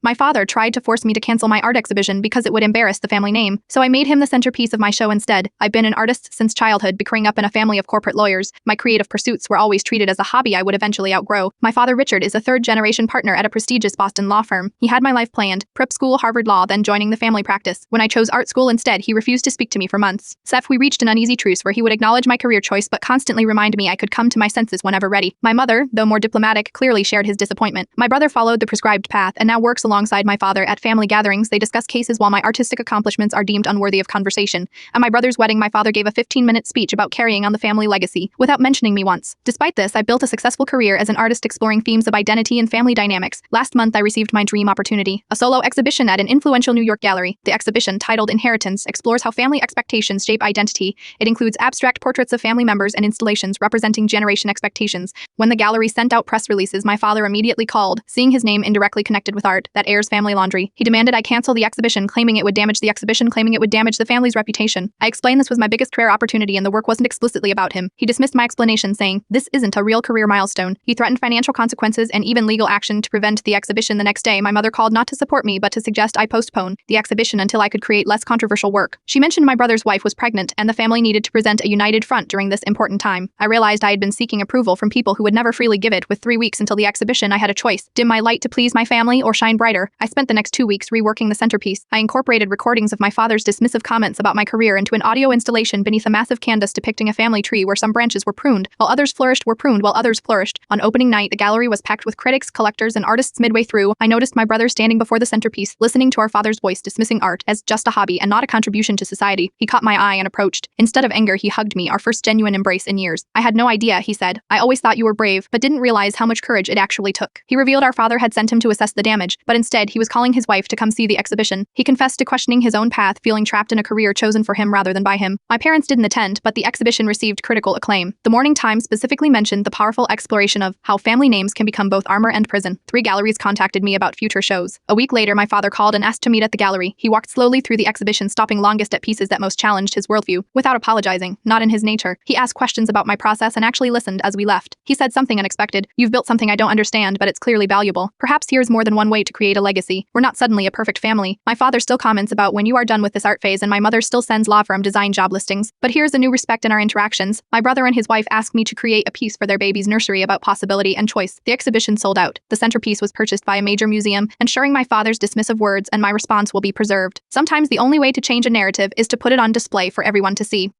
My father tried to force me to cancel my art exhibition because it would embarrass the family name, so I made him the centerpiece of my show instead. I've been an artist since childhood, growing up in a family of corporate lawyers. My creative pursuits were always treated as a hobby I would eventually outgrow. My father, Richard, is a third-generation partner at a prestigious Boston law firm. He had my life planned: prep school, Harvard Law, then joining the family practice. When I chose art school instead, he refused to speak to me for months. We reached an uneasy truce where he would acknowledge my career choice but constantly remind me I could come to my senses whenever ready. My mother, though more diplomatic, clearly shared his disappointment. My brother followed the prescribed path and now works alongside my father at family gatherings. They discuss cases while my artistic accomplishments are deemed unworthy of conversation. At my brother's wedding, my father gave a 15-minute speech about carrying on the family legacy, without mentioning me once. Despite this, I built a successful career as an artist exploring themes of identity and family dynamics. Last month, I received my dream opportunity: a solo exhibition at an influential New York gallery. The exhibition, titled Inheritance, explores how family expectations shape identity. It includes abstract portraits of family members and installations representing generation expectations. When the gallery sent out press releases, my father immediately called, seeing his name indirectly connected with art that airs family laundry. He demanded I cancel the exhibition, claiming it would damage the family's reputation. I explained this was my biggest career opportunity and the work wasn't explicitly about him. He dismissed my explanation, saying, "This isn't a real career milestone." He threatened financial consequences and even legal action to prevent the exhibition. The next day, my mother called not to support me but to suggest I postpone the exhibition until I could create less controversial work. She mentioned my brother's wife was pregnant and the family needed to present a united front during this important time. I realized I had been seeking approval from people who would never freely give it. With 3 weeks until the exhibition, I had a choice: dim my light to please my family or shine brighter. I spent the next 2 weeks reworking the centerpiece. I incorporated recordings of my father's dismissive comments about my career into an audio installation beneath a massive canvas depicting a family tree where some branches were pruned, while others flourished. On opening night, the gallery was packed with critics, collectors, and artists. Midway through, I noticed my brother standing before the centerpiece, listening to our father's voice dismissing art as just a hobby and not a contribution to society. He caught my eye and approached. Instead of anger, he hugged me, our first genuine embrace in years. "I had no idea," he said. "I always thought you were brave, but didn't realize how much courage it actually took." He revealed our father had sent him to assess the damage, but instead he was calling his wife to come see the exhibition. He confessed to questioning his own path, feeling trapped in a career chosen for him rather than by him. My parents didn't attend, but the exhibition received critical acclaim. The Morning Times specifically mentioned the powerful exploration of how family names can become both armor and prison. 3 galleries contacted me about future shows. A week later, my father called and asked to meet at the gallery. He walked slowly through the exhibition, stopping longest at pieces that most challenged his worldview, without apologizing, not in his nature. He asked questions about my process and actually listened as we left. He said something unexpected: "You've built something I don't understand, but it's clearly valuable. Perhaps here's more than one way to create a legacy. We're not suddenly a perfect family." My father still comments about when you are done with this art phase, and my mother still sends law firm design job listings. But here's a new respect in our interactions. My brother and his wife asked me to create a piece for their baby's nursery about possibility and choice. The exhibition sold out. The centerpiece was purchased by a major museum, ensuring my father's dismissive words and my response will be preserved. Sometimes the only way to change a narrative is to put it on display for everyone to see.